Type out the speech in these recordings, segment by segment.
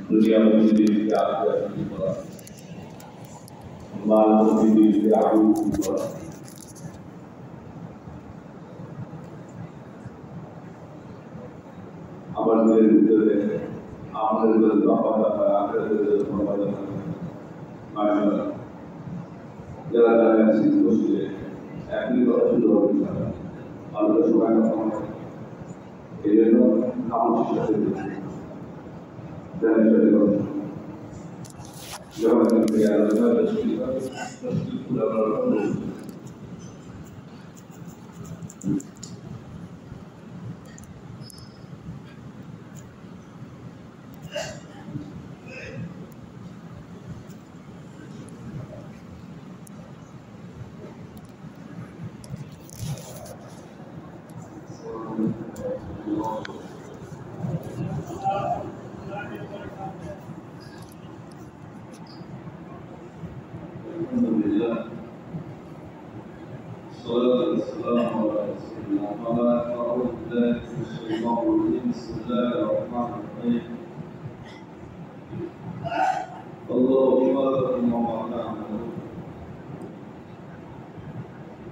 दुनिया में भी आगे की पड़ा मानव भी आगे की पड़ा हमारे लिए आपने जो बाबा का आकर जो बाबा का माशा जरा जरा ऐसी कोशिश है अपनी तो अच्छी हो गई सारा और तो सुबह का काम ये तो काम करते हैं जैसे जैसे जब हम तैयार होता है तो पूरा पूरा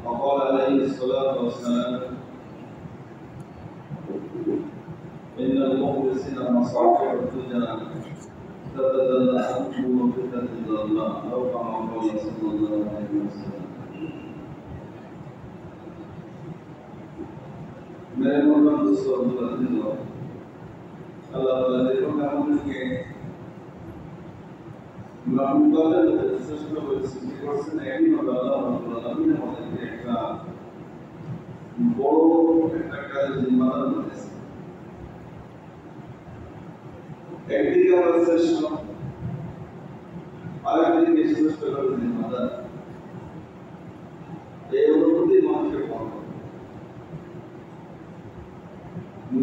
وقال عليه الصلاة والسلام إن المخلصين مصاحب الدنيا تتدلى عنه وفتنة الله أو كما قال صلى الله عليه وسلم मेरे मोहम्मद दोस्तों अल्लाह ताला देखो मैं उनके महबूबात सृष्टि को सिद्धिकों से नहीं होता अल्लाह ने हमें देखा बड़ों का जिम्मेदार बने एक दिन का वर्षा अलग दिन की सृष्टि का जिम्मेदार ये उन्होंने मान के कौन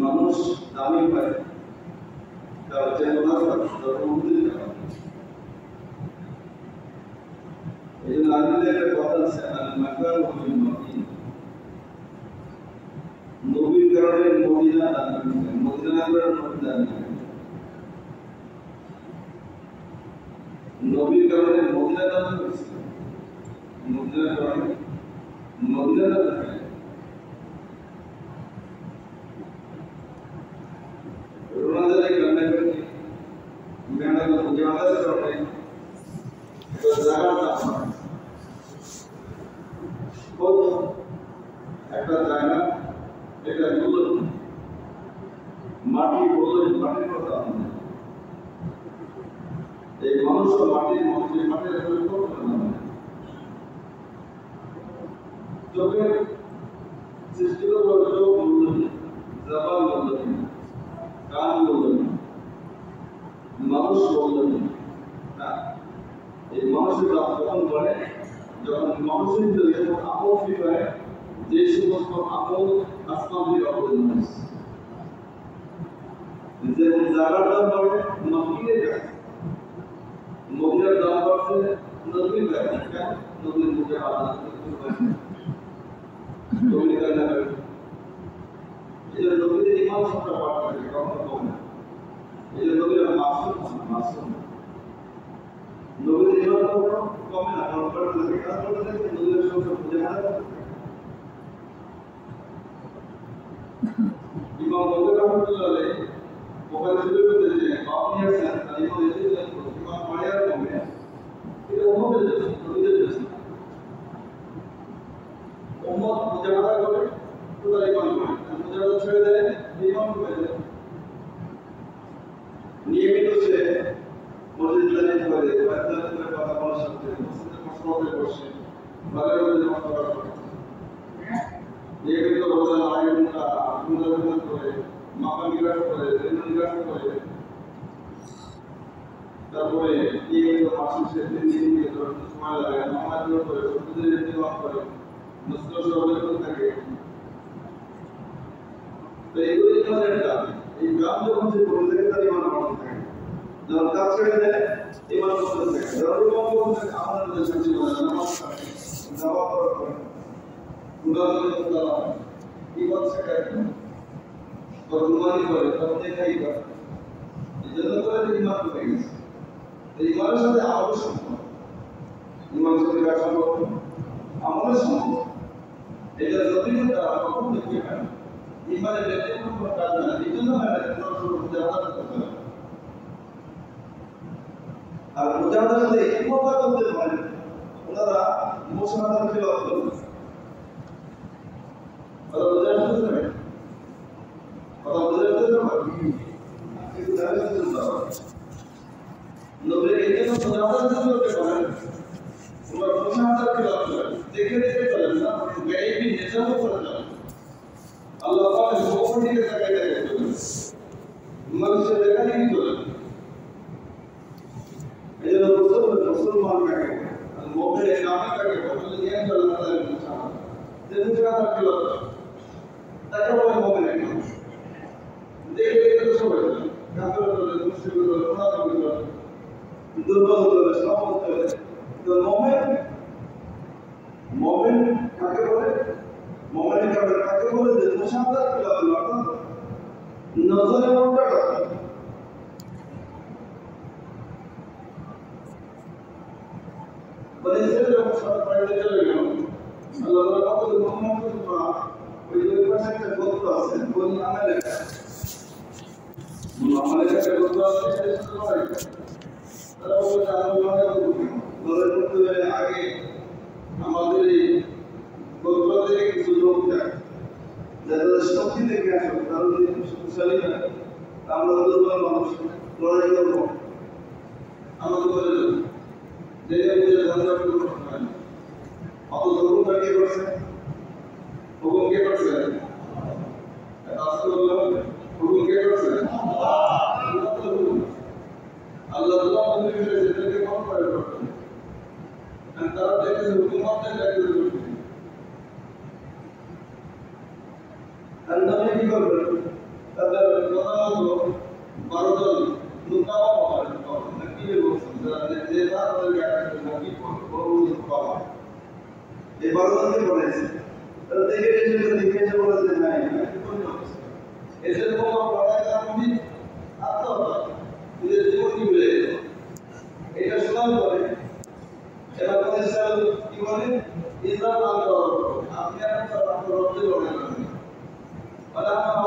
মানুষ দামি পায় তার চেতনা তার অনুভূতি জানা এই জন্য আগে একটা কথা আছে মাকার নবীর কারণে মদিনা দামি মদিনা কারণে দামি নবীর কারণে মদিনা দামি হয়েছে মদিনার কারণে মদিনা দামি এজন্য করে ইমান হয়ে গেছে। এই ইমানের সাথে আমলের সম্পর্ক, ইমানের সাথে কার সম্পর্ক? আমলের সম্পর্ক। এটা যদি তারা কখন দেখতে পায় ইমানের ব্যক্তিগত কোনো কাজ না, এই জন্য মুজাহাদা করতে হবে। আর মুজাহাদার সাথে এই কথা বলতে পারেন ওনারা মুসাহাদার খেলাফ করবেন। কথা বোঝা যাচ্ছে? কথা বোঝা যাচ্ছে? নবীর এই জন্য মুজাহাদার করতে পারেন, ওনারা মুসাহাদার খেলাফ করেন, দেখে দেখে চলেন না, গায়েবী নিজাম করে চলেন। আল্লাহ পাকের হুকুম দিকে তাকাই তাকাই চলেন, মানুষের দেখা দেখি চলেন। এই জন্য মুসলমান কাকে আর মুমিনের নামে কাকে বলে দিয়ে চলেন তাদের মুসাহাদা। যে মুসাহাদার খেলাফ তাকে বলে মুমিনের নাম। দেখে দেখে তো সবাই চলেন, কাফের চলে, মুশরিক চলে, মুনাফিক চলে, দুর্বল চলে, সবল চলে। তো মুমিন কাকে বলে? মুমিন কাকে বলে? যে মুসাহাদার খেলাফ অর্থাৎ নজরে ওঠা কথা। বলে ইসরায়েল যখন সব বাইরে চলে গেল, আল্লাহ কত মোহাম্মদ ওই যে পাশে একটা গোত্র আছে, বনি আমালেক। আমালেক একটা গোত্র আছে, সেটা শুধু লড়াই করে। তারা বলে আমরা লড়াই করবো, লড়াই করতে হলে আগে আমাদের এই গোত্র থেকে কিছু লোক যায়, যাদের শক্তি থেকে আসবে, তারা যদি শক্তিশালী হয়, আমরা দুর্বল মানুষ লড়াই করবো, আমাদের বলে দেবো যে বুঝে ধারণা করতে হয় না। অত হুকুমটা কে করছে? হুকুম কে করছে? হুকুম কে করছে? আল্লাহ সেটাকে কম করে করতেন। তারা দেখেছে হুকুমতে কি করবেন? তাদের কথা হলো 12 জন লুকাওয়া হবে নাকি বলছেন যে তাদের নাকি বাবা এই 12 জনকে বলেছে। তারা দেখে এসে বলেছে নাই এসে কোনো পড়ায় তার মধ্যে আত্মহত্যা নিজের জীবন কি বলে এটা শোনার পরে এবার প্রতিষ্ঠান কি বলে ইসলাম আপনি এখন আপনার রব্দের লড়াই করবেন। আমরা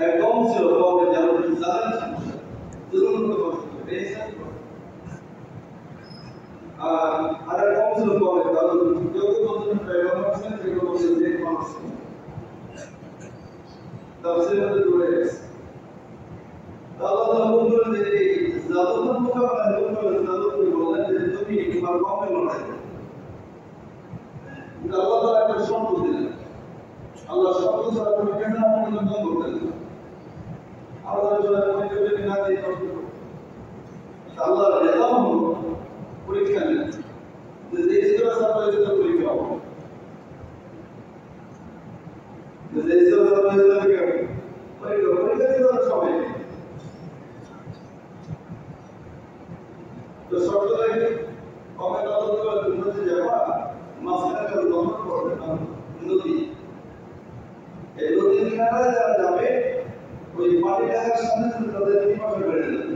একদম ছিল কবে যারা জানেন জরুর করতে আর কম ছিল কবে কারণ কেউ বলছেন প্রেরণ আছেন কেউ বলছেন যে মানুষ তাফসীরে জুড়ে গেছে। আল্লাহ বলেন যে জাদুর মোকাবেলা করতে জাদুকে বলেন যে তুমি তোমার কমে লড়াই করো। আল্লাহ তাআলা একটা শর্ত দিলেন, আল্লাহ শর্ত ছাড়া তুমি কেন আমাকে বন্ধ করতে দিলেন? আল্লাহ যদি না দিয়ে আল্লাহ রেজাম হলো পরীক্ষা নেন যে ইসলাম সাফাই যেটা পরীক্ষা হবে যে ইসলাম সাফাই যেটা পরীক্ষা দিতে সবাই তো শর্তটা কি কমে কথা বলতে যাবা মাঝখানে একটা দমন করবে নদী এই নদী কিনারে যারা যাবে ওই পানি টাকার সামনে তাদের বিপাকে বেড়ে যাবে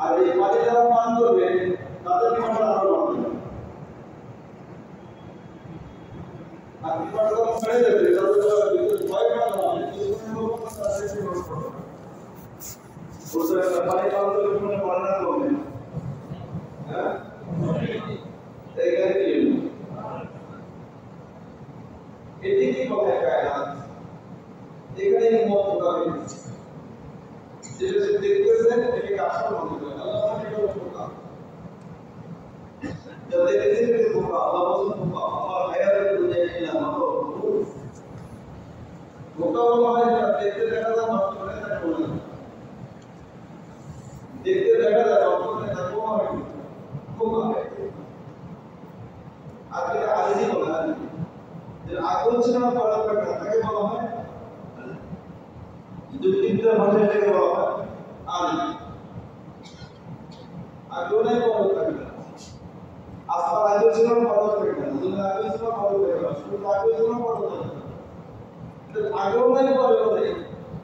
আর এই পানি যারা পান করবে তাদের বিপাকে আরো বাড়বে আর বিপাকে যখন বেড়ে যাবে তাদের ভয় পাওয়া হবে ওটা পানি পান করে কোনো পড়ে না কমে হ্যাঁ এইখানে কি এটি কি কথা কায়নাত এখানে মত হবে যেটা সে দেখতেছেন এটাকে আসল মনে করেন আল্লাহ এটা কথা যাদের দেখতে তোমরা আল্লাহ বলেন তোমরা আমার হায়াতের দুনিয়া ইল্লা মাতাউ ধোঁকা বলা হয় না দেখতে দেখা যায় নষ্ট করে তাকে বলে দেখতে দেখা যায় নষ্ট করে তাকে বলা হয় ধোঁকা আজকে আলিজি বলা হয় যে আকর্ষণ করা প্রকার তাকে বলা হয় যুক্তিবিদ্যার ভাষায় এটাকে বলা হয় আলিজি আগ্রহে বলা থাকে আসবার আকর্ষণ করা থাকে না দুনিয়া আকর্ষণ করা থাকে না শুধু আকর্ষণ করা থাকে আগ্রহে বলে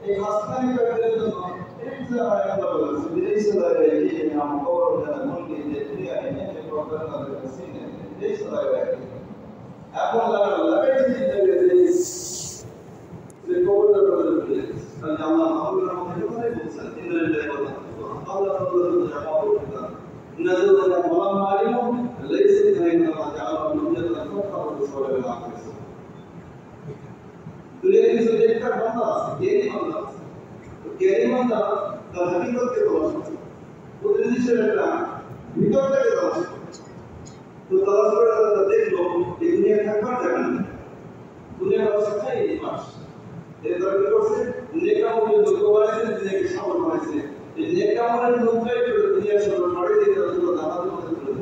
এই হাসনানি কাজের জন্য এই যে আল্লাহ বলেছে বিদেশে লাগে এই নাম কবর দেওয়া মনকে যে ক্রিয়া এনে যে প্রকার তাদের সিনে এই সবাই এখন লাগাই চিন্তা করে যে কবর দেওয়া বলে কারণ আল্লাহ আল্লাহর মধ্যে করে বলছেন ইন্দ্রিয় কথা আল্লাহ রাব্বুল জামাউতা নাযালা ওয়া মালিম লাইসা কাইনা জাআলা মুজাদ্দাদ ফাকার রাসূলুল্লাহ दुनिया की सब्जेक्ट का बंदा ज्ञानी बंदा तो ज्ञानी बंदा का हकीकत के तलाश वो दिल्ली से लगता भीतर के तलाश तो तलाश कर देख लो ये दुनिया का कहाँ जगह है दुनिया का सच्चा ही निवास ये तरह से नेका मुझे दो बार से दुनिया के शामिल होने से ये नेका मुझे दूसरे जो दुनिया से बड़े दिन तो दाना तो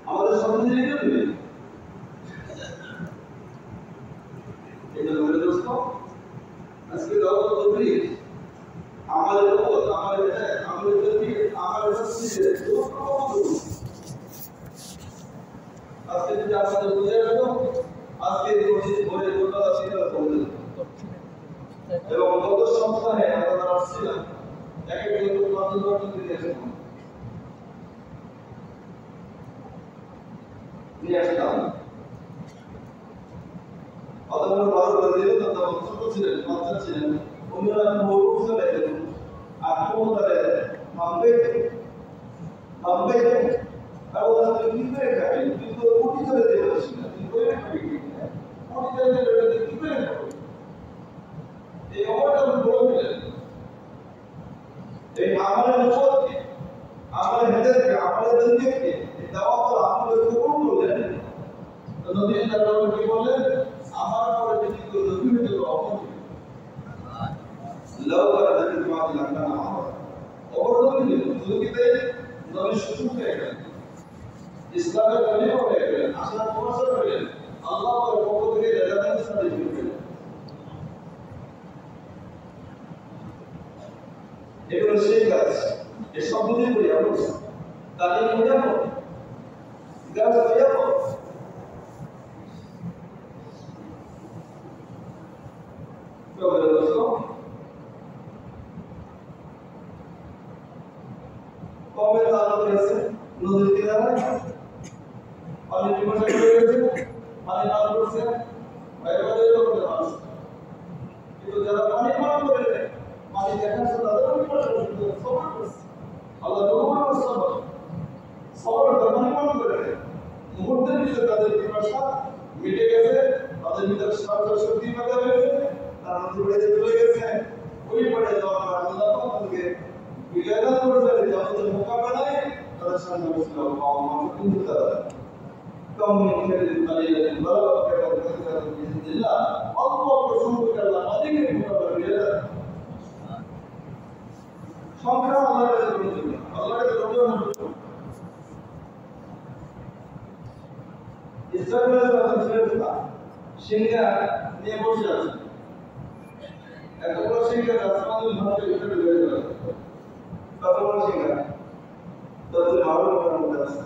আমাদের সমাজে কি এটা বলে দোস্ত আজকে দাও তো বলি আমাদের যদি হচ্ছে আজকে যদি আপনাদের বুঝে গেল আজকে ভোরে গোটা সিটা বলে এবং গত সপ্তাহে আমরা আসছিলাম এক একজন কর্মকর্তা দিয়ে আসলাম নিয়ে আসলাম অতএব বড় বড় তখন ছোট ছিলেন বাচ্চা ছিলেন ওনারা মৌরুফ ছিলেন আর কোথায় মামবে আর ওরা কি করে খাবেন কিন্তু কোটি করে দেবে না কি করে খাবে কোটি করে দেবে কি করে খাবে এই অবস্থা বলবেন এই আমাদের উপরকে আমাদের হেদেরকে আমাদের দিনকে এই দাওয়া করে আমাদের কবুল করলেন তো নবী সাল্লাল্লাহু আলাইহি বলেন আমার পরে যদি কেউ নবী হতে অপর লওয়ার নবী তোমার লাগনা আমার অপর নবী দুনিয়াতে নবী সুযোগ পেয়ে গেলেন ইসলামের খলিফা হয়ে গেলেন আসার প্রফেসর হলেন আল্লাহর পক্ষ থেকে রেজাল্ট সার্টিফিকেট পেলেন এগুলো সেই কাজ এই সম্পূর্ণ করে আমরা তালিম হয়ে যাবো গাছ হয়ে যাবো কবে তারা করেছে নদীর কিনারে পানি বিমর্ষ করে গেছে পানি পান করছে বাইরে করতে পারছে কিন্তু যারা পানি পান করে পানি দেখাচ্ছে তাদের বিমর্ষ সবর করছে আল্লাহ রহমান সবর পানি পান করে মুহূর্তের ভিতরে তাদের বিমর্ষা মিটে গেছে তাদের ভিতরে শক্তি পেতে হয়েছে তারা নদী বেড়ে চলে গেছে ওই পড়ে যাওয়ার আল্লাহ তাদেরকে বিজয়দান করবে যাদের মোকাবেলায় তাদের সামনে বসে পাওয়া মানুষ কিন্তু তারা কম মিনিটের কালিয়াতের বরাবর কেটে করতে বিসমিল্লাহ অল্প সম্পর্কে আল্লাহ অধিক মোকাবেলা করে যায় সংখ্যা আল্লাহর কাছে পৌঁছবে আল্লাহর কাছে রহমত ইসরায়েলের কথা ছেড়ে সিংহা নিয়ে বসে আছে এত বড় সিংহা আসমানের ভাষায় উঠে বের হয়ে কত বড় সিংহা তত ভালো করার মধ্যে আছে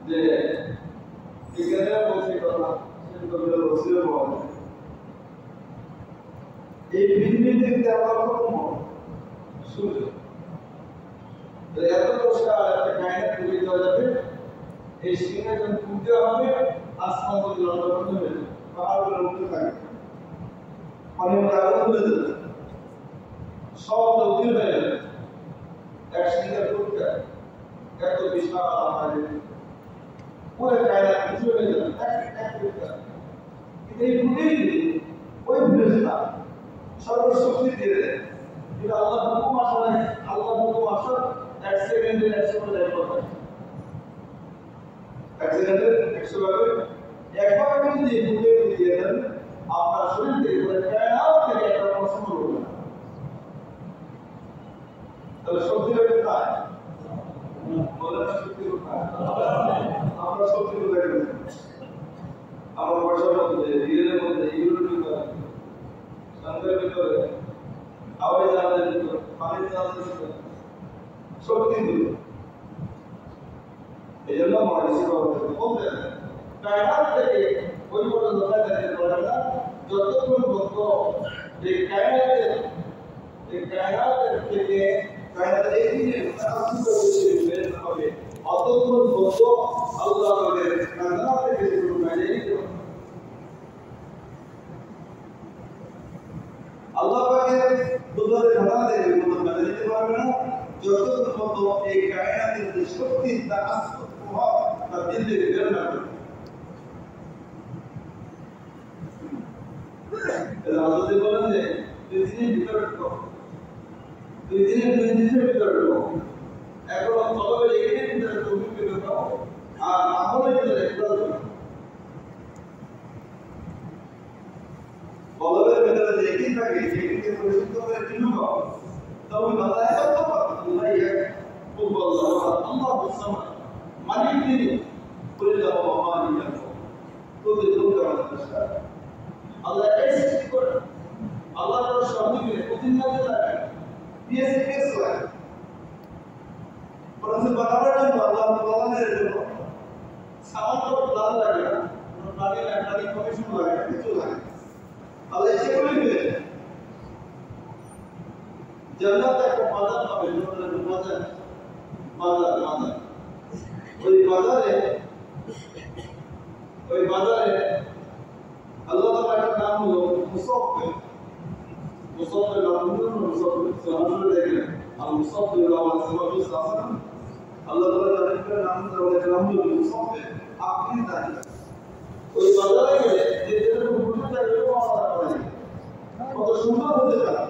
যে বিজ্ঞানীরা বলছে কথা সেটা বলছিল বল এই পৃথিবীর দেখতে আবার কম সূর্য এত পরিষ্কার একটা কায়নাত তৈরি করা যাবে এই সিংহা যখন ফুটতে হবে আসমান যদি লন্ডন হয়ে যাবে পাহাড়গুলো উঠতে থাকে পানির মধ্যে আগুন তুলে দিল, সব উঠিয়ে হয়ে গেল, এক সিঙ্গার করতে এত বিশাল আমাদের পুরো কায়দা কিছু হয়ে গেল, কিন্তু এই ফুটেই ওই ফেরেশতা সর্বশক্তি দিয়ে দেয়। কিন্তু আল্লাহ হুকুম আসলে আল্লাহ হুকুম আসলে এক সেকেন্ডে 100 লাইক করবে, এক সেকেন্ডে 100 ভাবে একবার যদি ফুটে দিয়ে দেন আপনার শরীর থেকে পুরো কায়দা থেকে একটা প্রশ্ন করবে। তাহলে শক্তিটা কোথায়? বলেন শক্তি কোথায়? আমরা শক্তি কোথায় পেলাম? আমার পয়সার মধ্যে, ঋণের মধ্যে, ইউরোর ভিতরে, সংঘের ভিতরে, আওয়াজ জাহাজের ভিতরে, পানির জাহাজের ভিতরে, শক্তি দিল। এই জন্য মহারিষি বলতেন কায়নাত থেকে ওই পর্যন্ত যেতে পারে না যতক্ষণ পর্যন্ত এই কায়নাতের থেকে কায়নাতের এই দিনের হবে অতক্ষণ পর্যন্ত আল্লাহ আমাদের কায়নাত থেকে শুরু করে আল্লাহ পাকের কুদরতের ধারণা থেকে কোনো কাজে দিতে পারবে না যতক্ষণ পর্যন্ত এই কায়নাতের যে শক্তি তা আসত প্রভাব তা দিন থেকে বের না করবে। আল্লাহ বলেন যে দুই দিনের ভিতরে দুই দিনের ভিতরে এখন তলবে এগিয়ে ভিতরে তুমি পেতে দাও আর আমলের ভিতরে একটা বলবের ভিতরে যে একই থাকে সেটিকে পরিশুদ্ধ করে চিনুক তবে বাজায় আল্লাহ এক খুব আল্লাহ সামাদ মালিক তিনি করে দাও মালিক তো দেখুন আল্লাহ এই সৃষ্টি করে আল্লাহর সঙ্গে মিলে প্রতিদিন লাগে পিএসসি কেস লাগে পরন্তু বানাবার জন্য আল্লাহ প্রদানের জন্য সামান্য প্লান লাগে না প্ল্যানিং কমিশন লাগে না কিছু লাগে আল্লাহ সেগুলি মিলে জান্নাত একটা বাজার পাবে বাজার ওই বাজারে আল্লাহ তাআলা একটা নাম হলো মুসাফফির সরাসরি দেখেন আর মুসাফফির আওয়াজ সবাই সাসান আল্লাহ তাআলা একটা নাম হলো মুসাফফির আপনি জানেন ওই বাজারে গেলে যে যেটা বুঝতে চাই এরকম আলাদা করে কত সুন্দর হতে চায়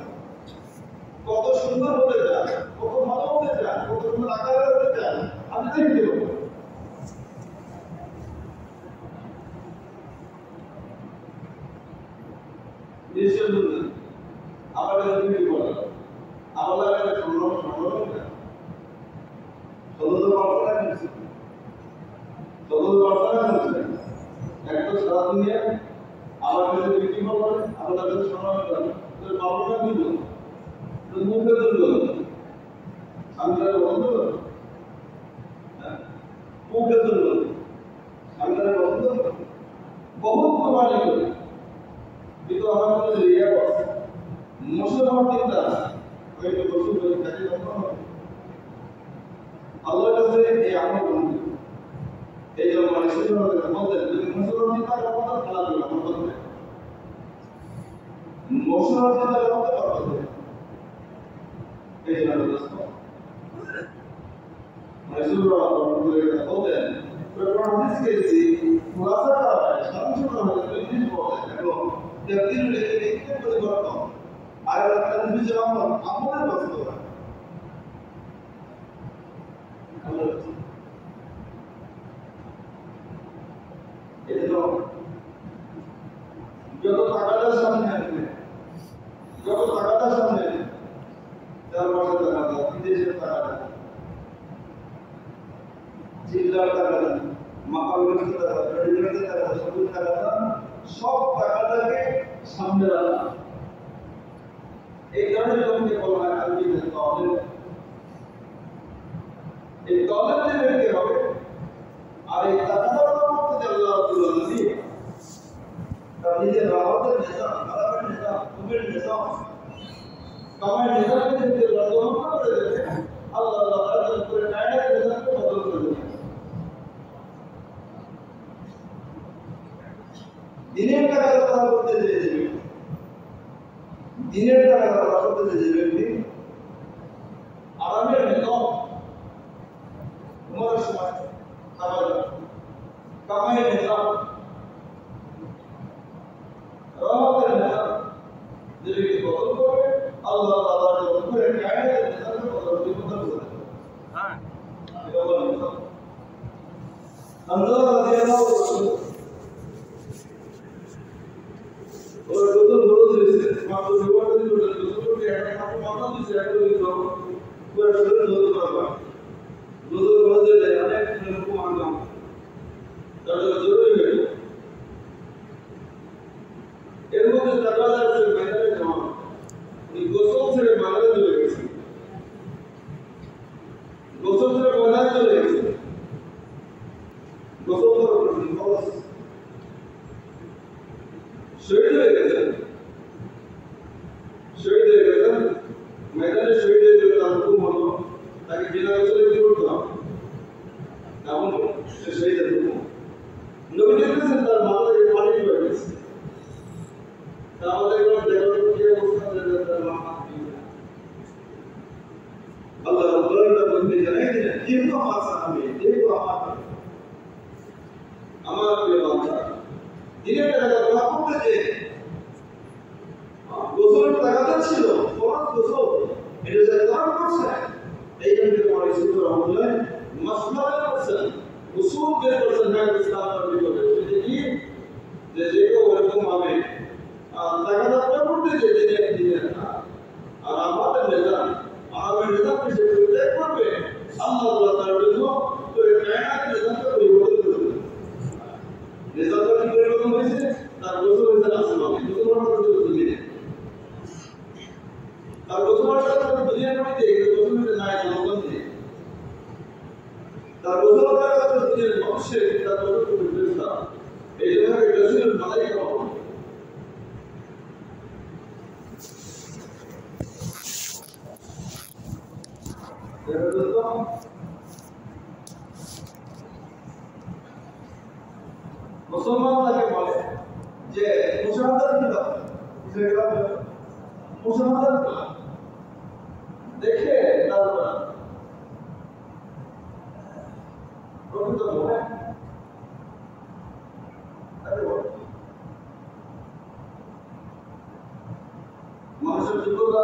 কত সুন্দর হতে চায় কত ভালো হতে চায় কত সুন্দর আকারে হতে চায় আপনি দেখতে পাবেন নিশ্চয় বুঝলেন আমার কি বলে আমার লাগে সম্ভব একটা সারা দুনিয়া আমার কাছে বিক্রি করবে আপনার কাছে সময় করবে পাবনা দিব মুখে তুলবে আমি তারা বন্ধ করবো মুখে তুলবে আমি তারা বন্ধ করবো বহুত প্রমাণিত কিন্তু আমার কাছে রিয়া বসে মুসলমান চিন্তা ওইটা বসু বলে কাজে বন্ধ হবে আল্লাহর কাছে এই আমল বন্ধ এই জন্য মানুষের বলতেন যদি মুসলমান চিন্তা করবো খেলা করবে আমার বলতে মুসলমান চিন্তা করতে পারবো এই জন্য রাসূলুল্লাহ বলতেন হাদিসকে যদি খুলাসা করা হয় সারাংশ করা হয় তাহলে জিনিস পাওয়া যায় এবং তাফসীর লেখে লিখতে পরিবর্তন আর তানফিজ আমলের বাস্তবতা এজন্য যত টাকাটা সামনে আসবে তার মাসে টাকা বিদেশের টাকা জিল্লার টাকা মাকামের টাকা রেডিমেন্টের টাকা সবুজ টাকা সব টাকাটাকে সামনে রাখা এই ধরনের লোককে বলা হয় আলবিদের দলের এই দলের যে ব্যক্তি হবে আর এই টাকাটার মধ্যে আল্লাহ রাব্বুল আলামিন তার নিজের রহমতের নিজাম আলামের নিজাম কুমের নিজাম কামাই নিজামকে যদি রদমন করে দেবে আল্লাহ তাআলা করে কায়নাতের নিজামকে বদল করে দেবে দিনের টাকা তারা করতে চেয়েছে দিনের টাকা তারা করতে যে ব্যক্তি আরামের নিকম ঘুমানোর সময় খাবার কামাইয়ের নিজাম রহমতের নিজাম যে ব্যক্তি বদল করবে আল্লাহ তাআলা যে উপরে কায়নাতের নিজামকে বদল করে হ্যাঁ এটা বলা নিজাম আল্লাহ রাদিয়াল্লাহু আনহু ওর দুটো বড় দিয়েছে মাত্র বিবাদ দিল দুটো একটা কাপড় মাথা দিয়েছে একটা দিল পুরো শুরু দুটো করা দুটো বড় দিলে অনেক রকম আনলাম তাহলে জরুরি হয়ে এর মধ্যে দরজা আছে ময়দানে যাওয়া এই গোসল ছেড়ে ময়দানে চলে গেছে গোসল ছেড়ে ময়দানে চলে গেছে গোসল করার পর শহীদ হয়ে গেছেন ময়দানে শহীদ হয়ে গেলে তার হুকুম হলো তাকে জেলা অঞ্চলে কি করতে হবে এমন সে শহীদের হুকুম নবী দেখেছেন তার মাথা থেকে পানি পড়ে গেছে আমাদের কোনো দেবতা কি অবস্থা তার মাথা আল্লাহ রাব্বুল আলামিন বলতে জানাই দিলেন কিন্তু আমার সাহাবী দেখো আমার প্রিয় বান্দা দিনের টাকা দোয়া করতে যে গোসলের টাকাটা ছিল ফরজ গোসল এটা যে দান করছে এইখান থেকে আমার ইসলাম রহমতুল্লাহ মাসলাতে করছেন উসুল বের করছেন না ইসলামের ভিতরে সেটা কি যে যে কেউ এরকম ভাবে টাকাটা দোয়া করতে যে দিনের আর আমাদের নিজাম আমাদের নিজামকে সে প্রত্যেক করবে আল্লাহ তাআলা তার জন্য পুরো কায়নাতের নিজামকে পরিবর্তন করবে নিজামটা কি পরিবর্তন হয়েছে তার গোসল হয়েছে আসমানে গোসল করার জন্য দিনে তার গোসল করার দুনিয়ার মধ্যে গোসল হয়েছে না জনগণ দিয়ে তার গোসল করার দুনিয়ার মানুষের তার গোসল করতে এই জন্য গোসলের মালাইকা মুসলমান তাকে বলে যে মুসলমানদের কি মুসলমানদের দেখে তার প্রকৃত মনে মানুষের যোগ্যতা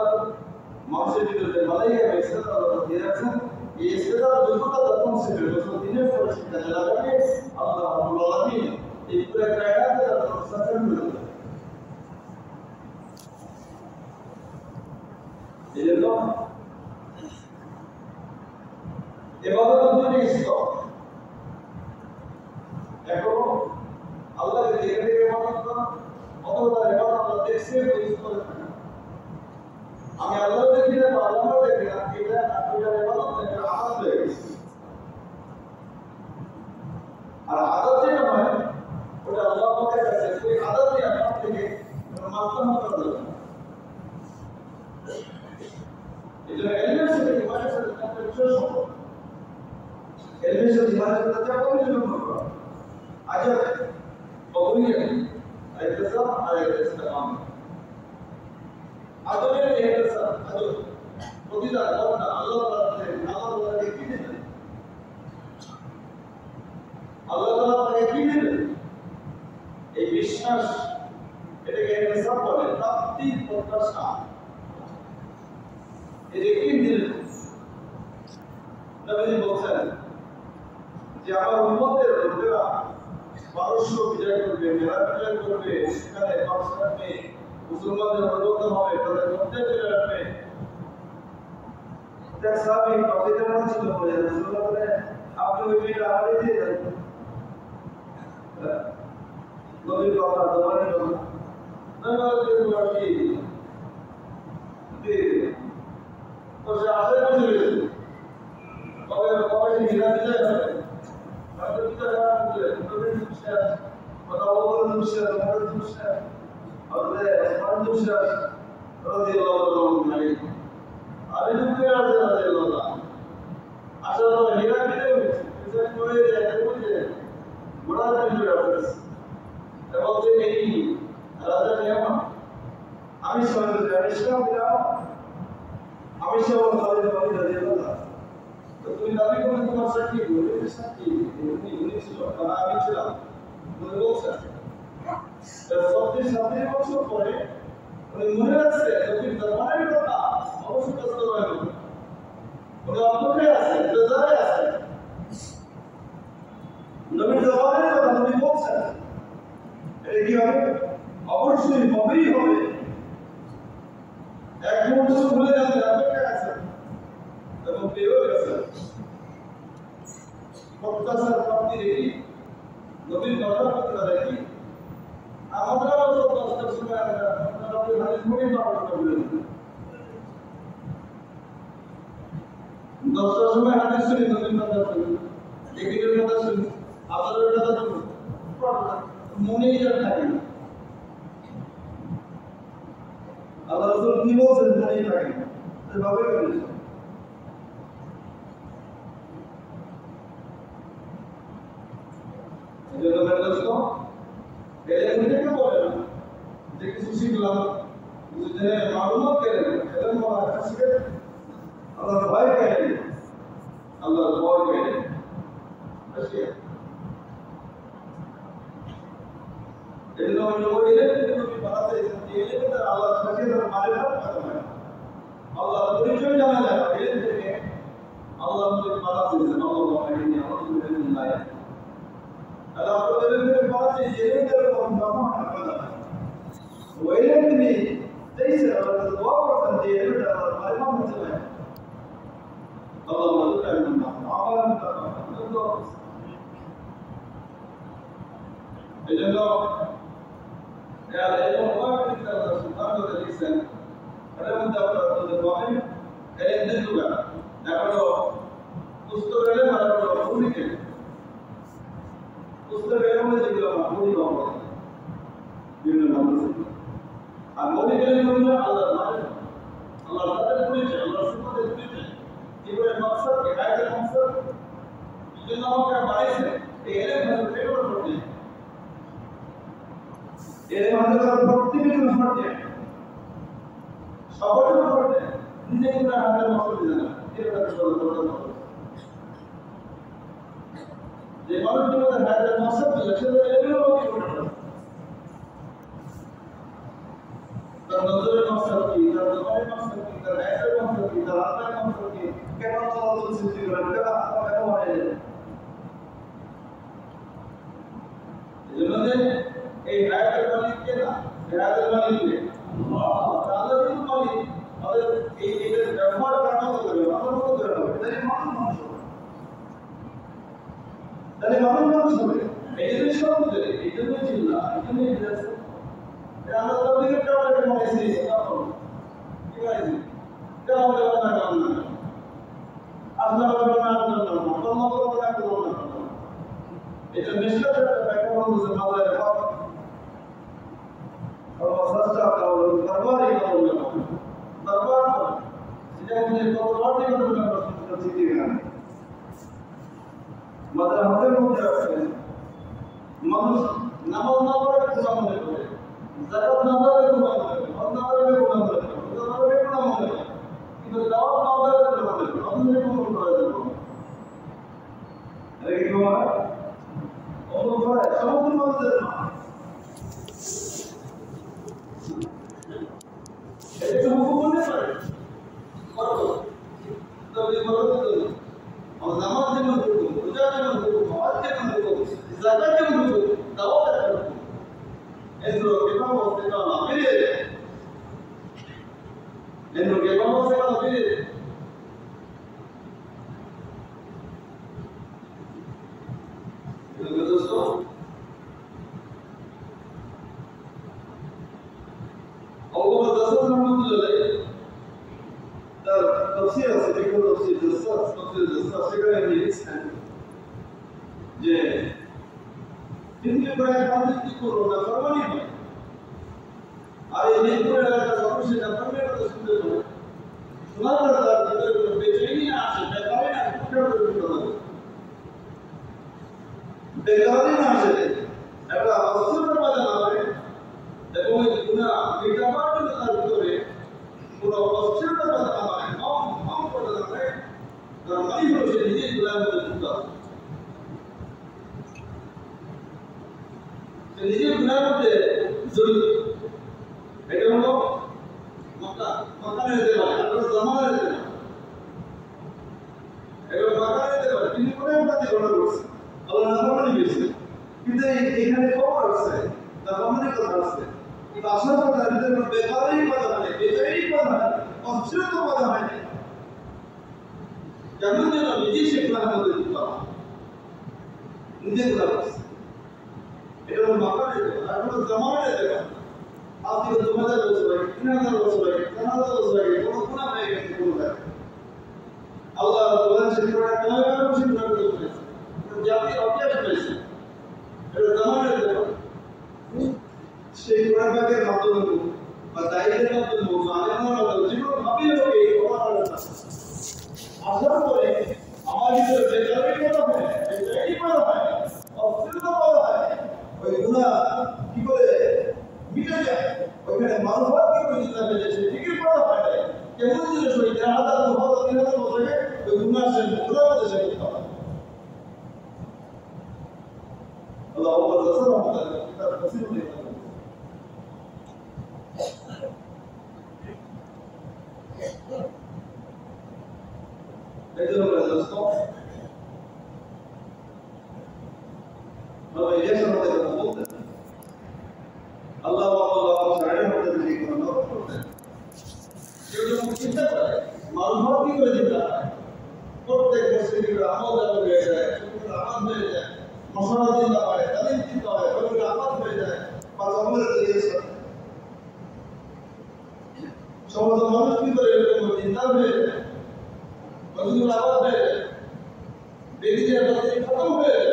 মানুষের ভিতরে মালাইকা ইসলাম দিয়ে রাখছেন এই ইসলাম যোগ্যতা তখন ছিল যখন দিনের পর শিক্ষা লাগাবে আল্লাহ রাব্বুল আলামিন এই পুরো কায়নাতে তার সাথে মিলে এজন্য ইবাদত দুটি স্তর এখন আল্লাহকে দেখে দেখে ইবাদত করা অথবা ইবাদত আল্লাহ দেখছে ওই স্তরে থাকা আমি আল্লাহ দেখি না আল্লাহ দেখি না এটা ইবাদত এটা আদত হয়ে গেছে আর আদত যেটা নয় ওটা আল্লাহ পাকের কাছে ওই আদত নিয়ে আপনার থেকে মাধ্যম করা যাবে এই জন্য এলিমের সাথে ইমানের সাথে একটা বিশেষ সম্পর্ক এলিমের সাথে ইমানের সাথে একটা সম্পর্ক আজব অবনীয় আইতাসাম আর ইসলাম আদবের ইহসান আদব প্রতিটা কথা আল্লাহ তাআলাকে কি দিবেন আল্লাহ তাআলা তাকে কি দিবেন এই বিশ্বাস এটাকে ইহসান বলে প্রাপ্তি প্রত্যাশা এই কি দিলেন নবী বলেন যে আমার উম্মতের লোকেরা পারস্য বিজয় করবে মেরাজ বিজয় করবে সেখানে পাকিস্তানে মুসলমানদের পরিবর্তন হবে তাদের মধ্যে চলে আসবে তার সাহাবী প্রতিদিন ছিল বলে রাসূলুল্লাহ বলে আপনি ওই মেয়েটা আমাদের দিয়ে দেন নবীর কথা দোকানে কথা নবী বলে কি দিয়ে তো সে আসে বসে গেছে কবে কবে মেরাজ বিজয় হবে তাহলে বিজয় হবে নবীর বিশ্বাস কথা বলার বিশ্বাস আমাদের বিশ্বাস حضرت عثمان رضي الله عنه আরে দুঃখে আছে রাদিয়াল্লাহু আসলে মেরা দিলে বিশেষ করে দেখতে বড় দিন আছে এবং এই রাজা নিয়ম আমি ইসলাম দিলাম, আমি সব খালিদ বাড়ি রাদিয়াল্লাহু। তো তুমি দাবি করো তোমার সাক্ষী বলে সাক্ষী উনি ছিল তারা আমি ছিলাম বলে বলছে। তার 37 বছর পরে উনি মনে রাখছে নবীর দরবারের কথা অবশ্যই বাস্তবায়ন করবে। উনি অপেক্ষায় আছে, ইন্তজারে আছে। নবীর দরবারের কথা নবী বলছেন, এটা কি হবে? অবশ্যই হবেই হবে। এক মুহূর্ত ভুলে যাবে, অপেক্ষায় আছে এবং পেয়েও গেছে। প্রত্যাশার প্রাপ্তি দেখি, নবীর কথার প্রতি দেখি। আমাদেরও তো 10টার সময় আপনাদের হাদিস পড়েই তো আমরা বলে দিই। 10টার সময় হাদিস শুনি, নবীর কথা শুনি, এগুলোর কথা শুনি, আপনাদের কথা শুনি, মনেই আর থাকে না। আল্লাহ রাসূল কি বলছেন মনেই থাকে না, এভাবে বলেছেন। এজন্য মেরাজ এলেমটাকে বলে না যে কিছু শিখলাম, যে মালুমাত পেলেন, এলেম বলা শিখে আল্লাহর ভয় পেলেন, আল্লাহর ভয় পেলেন। এজন্য আমি ওই এলেমটাকে নবী বানাতে যে এলেমটা আল্লাহর সাথে তার মারিফাত কথা হয়, আল্লাহর পরিচয় জানা যায়। এলেম থেকে আল্লাহ নবী বানাতে আল্লাহ আইনি আলহামদুলিল্লাহ। Allah Taala baca jadi dalam bahasa apa? Walaupun ini tidak ada dua orang dia dalam malam macam Allah melakukan amalan itu. Jadi ya ilmu apa kita Sultan dari Islam. Ada mendapat doain, ada juga. Kalau pustakalaya mana unik. पुस्तकें में जिक्र मामूली बात है, ये ना मामूली। अब मोदी के लिए मुझे अल्लाह ताला ने पूछा, अल्लाह सुबह ने पूछा, कि वो मकसद क्या है? मकसद जो नाम का बारिश है, ये है मतलब पेपर पढ़ते हैं, ये मतलब पढ़ते भी नहीं पढ़ते हैं, सबको पढ़ते हैं, नहीं पूरा हमारे मकसद नहीं है, ये बड़ा छोटा যে মানুষের মধ্যে হায়াতের মাকসাদ ছিল সেটা এগুলো কি করতে তার নজরের মাকসাদ কি, তার জবানের মাকসাদ কি, তার হায়াতের মাকসাদ কি, তার আত্মার মাকসাদ কি, কেন চলাচল সৃষ্টি করেন, কেন আত্মা কেন হয়। এজন্য এই হায়াতের মালিক কে না, হায়াতের মালিক কে আল্লাহ কিন্তু মালিক। আমাদের এই এর ব্যবহার করার মতো করে আমার মতো করে হবে, তাই মানুষ তাহলে মানুষ হবে। এই জন্য শব্দ, এই জন্য চিল্লা, এই জন্য আমরা তো দিকে কাউকে মাইছি তখন কি মাইছি কেন বলে না কাম না আল্লাহ বলে না আল্লাহ না কর্ম করব না করব না। এটা নিশ্চয় একটা ব্যাখ্যা হচ্ছে মালায় হক আর সাস্তা কাউল দরবারে কাউল দরবার যেটা নিয়ে দরবার নিয়ে কোনো প্রশ্ন চিন্তা করেন মাদ্রাসা হাতের মধ্যে আছে মানুষ নামাজ না পড়ে গুনাহ মনে করে, যাকাত না দেয় গুনাহ মনে করে, হজ না করে গুনাহ মনে করে, রোজা না করে গুনাহ মনে করে, কিন্তু দাওয়াত না দেয় গুনাহ মনে করে, অন্য কোনো করা যাবে না। এই কি হয় অন্য করে সমস্ত মানুষের না এই তো হুকুম মনে করে করো তবে বলো তো और नमाज में हुकुम, रोजा में हुकुम, हज में हुकुम, ज़कात में हुकुम, दावत में हुकुम। इनको के काम होते का अमीर है, इनको के काम होते का अमीर है। तो दोस्तों अबू बकर रहमतुल्लाह तफसीर আছে দেখো তফসির সেখানে লিখছেন যে কিন্তু প্রায় 50 করো না ফরমানি হয় আর এই নিপুণ এলাকা যখন সেটা ফরমানের কথা শুনতে পারে শোনার পর তার ভিতরে কোনো বেচেনি না আসে, বেকারি না বেকারি না আসে একটা অস্ত্র বাজা না পারে এবং এই গুণা এটা পাওয়ার জন্য তার মাকানে যেতে পারে, আপনার জামানে যেতে পারে, এবার মাকানে যেতে পারে, তিনি কোনো কাজে ঘটনা করছে, আল্লাহ নামানি গেছে, কিন্তু এখানে খবর আছে, নামানি কথা আছে, কিন্তু আসার কথা ভিতরে বেকারই কথা হয়, বেকারই কথা হয়, অশ্লীল কথা হয় না। কেমন যেন নিজেই শেখলাম আমাদের নিজে কথা বলছে, এটা হলো মাকানে যেতে পারে, আর কোনো জামানে যেতে পারে। আজ থেকে 2000 বছর আগে, 3000 বছর আগে, 4000 বছর আগে কোনো গুনাহ হয়ে গেছে কোনো জায়গায়। আল্লাহ বলেন সেই কোরআন কালামে সেই কোরআন করেছে। জাতির অভ্যাস হয়েছে। এটা জামানের ব্যাপার। সেই কোরআন পাকের মাধ্যমে বা দায়িত্বের মাধ্যমে আলেমের মাধ্যমে যেগুলো ভাবি হবে এই কোরআন আসার পরে আমার ভিতরে বেকারি করা হয়, বেকারি করা হয়, অশ্লীলতা করা হয়, ওই গুনাহ কি করে মিটে যায়, ওইখানে মানবত কি করে জিন্দা হয়ে যায়, ঠিকই করা হয় না। কেমন জিনিস ওই 3000 3000 বছর আগে ওই গুনাহ সে গুনাহ করতে চাই আল্লাহ আকবার রাসূল আমাদের কিতাব তফসীর দিয়ে এজন্য দোস্ত আমরা এই সময় বলতে আল্লাহ সাড়ে মধ্যে যদি কোনো নরক করতেন কেউ যখন চিন্তা করে মানব কি করে চিন্তা হয় প্রত্যেক মুসলিমের আমল দেওয়া হয়ে যায়, শুক্র আমল হয়ে যায়, মশলা চিন্তা হয়, তালিম চিন্তা হয়, ওইগুলো আমল হয়ে যায়, বা জঙ্গলে দিয়েছে সমস্ত মানুষ কি করে এরকম চিন্তা হয়ে যায়, ওইগুলো আমল হয়ে যায়, বেদিনের প্রতি খতম হয়ে যায়,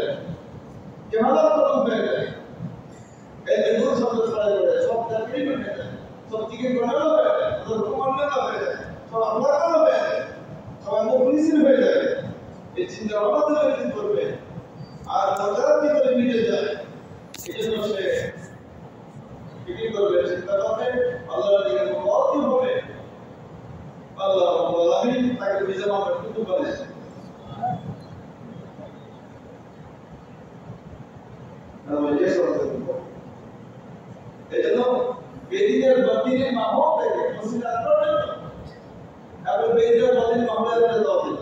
কেমালাত খতম হয়ে যায়, এই দূর শব্দ ছড়াই পড়ে, সব চাকরি হয়ে যায়, সব দিকে বানানো হয়ে যায়, সব রকমান্ডানো হয়ে যায়, সব আল্লাহ করা হয়ে যায়, সবাই মুখলিসিন হয়ে যায়। এই চিন্তা ভাবনা ধরে কি করবে আর নজর কি করে মিটে যায়, এই জন্য সে কি করবে, চিন্তা করবে আল্লাহর দিকে মুখাপেক্ষি হবে, আল্লাহ রাব্বুল আলামিন তাকে বিজামানের কুতুব বানিয়েছেন। আমরা এই সরকার এই জন্য বেদিনের বাতিনের মাহল থেকে মসজিদ আন্দোলন এবং বেদিনের বাতিনের মাহলের দাওয়াত দিল।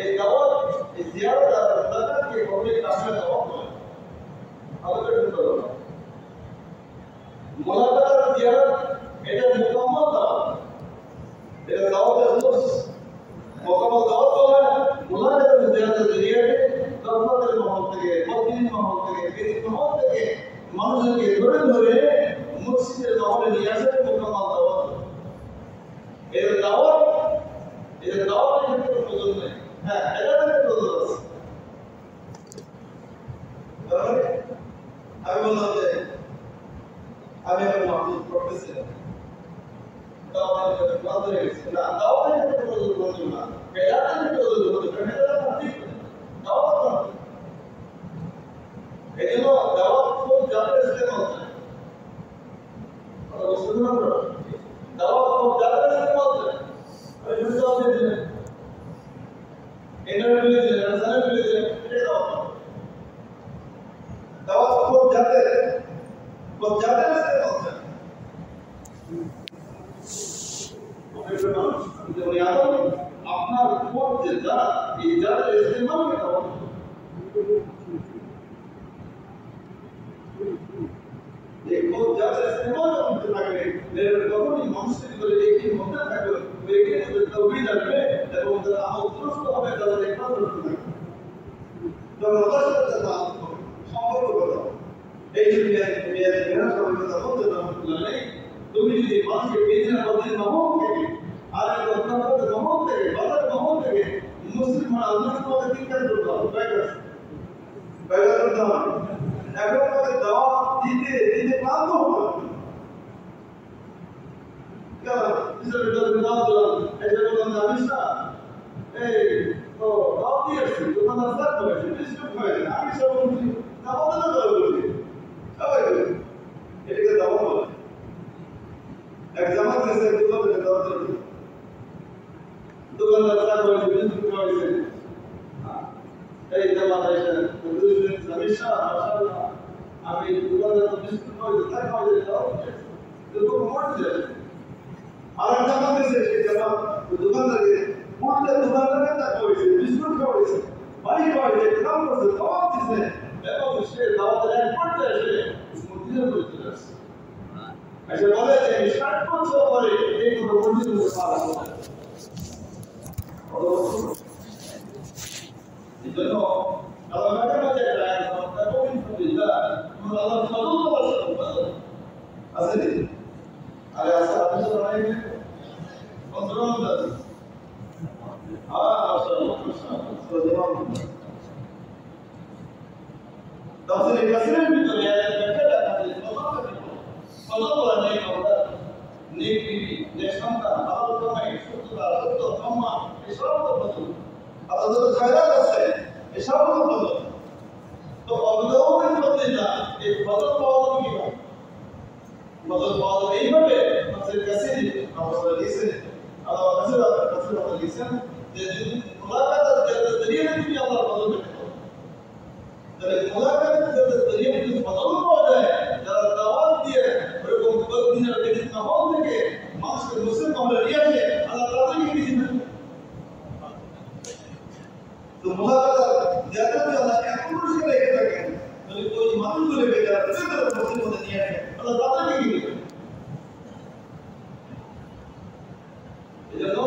এই দাওয়াত এই জিয়ারত আর দাওয়াতকে পাবলিক কাছে দাওয়াত করে আলোচনা করতে হবে। মুলাকাত আর জিয়ারত এটা মুকাম্মাল দাওয়াত, এটা দাওয়াতের কোর্স মুকাম্মাল দাওয়াত বলে মুলাকাত আর জিয়ারতের জরিয়াতে দাওয়াতের মাহল থেকে বাতিনের মাহল থেকে বেদিনের মাহল থেকে মানুষকে ধরে ধরে মসজিদের দাওয়াতে নিয়ে আসে মুকাম্মাল দাওয়াত। এর দাওয়াত ক্ষেত্রে প্রয়োজন নেই, হ্যাঁ এটা থেকে প্রয়োজন আছে। তাহলে আমি বললাম যে আমি এখন মাহফিল করতেছিলাম, দাওয়াতের ক্ষেত্রে ক্লাস হয়ে গেছে না, দাওয়াতের ক্ষেত্রে প্রয়োজন না, বেদাতের ক্ষেত্রে প্রয়োজন হতে পারে, এটা ঠিক দাওয়াত না। এই জন্য দাওয়াত খুব জাতীয় ইস্তেমাল চায়, দাওয়াত খুব জাতীয় ইস্তেমাল চায়। আমি দাওয়াত দিলেন, ইন্টারভিউ দিলেন, রেজাল্ট দিলেন, এটা দাওয়াত খুব জাতীয় ইস্তেমাল চায়। আপনার উপর যে যা এই জাতীয় ইস্তেমালকে দাওয়াত দেখো যারা ইস্তেমাল করতে থাকবে তখনই মানুষের ভিতরে একটি মধ্যে থাকবে, একে তৌহিদ আসবে এবং তারা আমল দুরস্ত হবে, তারা ইখলাস করতে থাকবে, যখন আল্লাহর সাথে তারা সম্পর্ক করবে। এই জন্য সবাই কথা বলতে রহমতুল্লাহ, তুমি যদি মানুষকে বেদিনের বাতিনের মাহল থেকে আর অধ্যাপকের মাহল থেকে বাজার মাহল থেকে মুসলিম আল্লাহর সাথে তিন কাজ করতে হবে, বাইরে করতে হবে। এখন তাকে দাওয়াত দিতে দিতে ক্লান্ত হবে, হিসাবে দাওয়াত দিলাম, এটা বললাম জানিস না এই তো দাওয়াত দিয়েছি দোকান স্টার্ট হয়েছে, ডিস্ট্রিক্ট হয়েছে, আমি সব বলছি দাওয়াত না করে বলছি সবাই এটাকে দাওয়াত বলে। এক জামাত আছে দোকানে দাওয়াত দিয়েছে, দোকানদার স্টার্ট হয়েছে, ডিস্ট্রিক্ট হয়েছে, এই জামাত এসে জানিস না মাশাআল্লাহ আমি দোকানদার বিস্কুট খাওয়াই তাই খাওয়াই দাওয়াত দিয়েছি, তো করতে আর জামা দিয়েছে সে জামা দোকানদারকে পুরো দোকানদারকে টাকা হয়েছে বিস্কুট খাওয়াইছে বাড়ি খাওয়াইছে কাম করছে খাওয়া দিছে এবং সে দাওয়াত দেন করতে আসে মসজিদে করতে আসে আচ্ছা বলে যে 60 বছর পরে এই মসজিদে পাওয়া যায় এজন্য আল্লাহর কাছে রায় করতে বিল্লাহ আল্লাহ সাল্লাল্লাহু আলাইহি ওয়াসাল্লাম আসলে আরে আচ্ছা আপনি তো রায় নেন কন্ট্রোল দাও তফসিরে কাসিরের ভিতরে ব্যাখ্যা লেখা আছে ফজল নেক অর্থাৎ নেক বিবি নেক সন্তান ভালো কামাই সুস্থতা সত্য ক্ষমা এসব তো ফজল আপনাদের খায়রাত আছে এসব তো ফজল তো অবদানের মধ্যে না এই ফজল পাওয়া কি হয় ফজল পাওয়া এইভাবে তফসিরে কাসিরে আমরা লিখেছেন আল্লাহ কাসিরে লিখেছেন যে মুলাকাত জরিয়ে তুমি আল্লাহ ফজল পেতে পারো তাহলে মুলাকাত জরিয়ে যদি ফজল পাওয়া যায় যারা দাওয়াত দিয়ে এরকম বদিনের বেদিন মাহল থেকে মানুষকে মুসলিম আমরা নিয়ে আসে আল্লাহ তাদেরকে কি দিবেন তো মুলাকাত যাদের আল্লাহ এমন করে রেখে থাকেন তাহলে ওই মানুষগুলোকে যারা তাদের মুসলিম মধ্যে নিয়ে আসে আল্লাহ তাদেরকে কি দিবেন এজন্য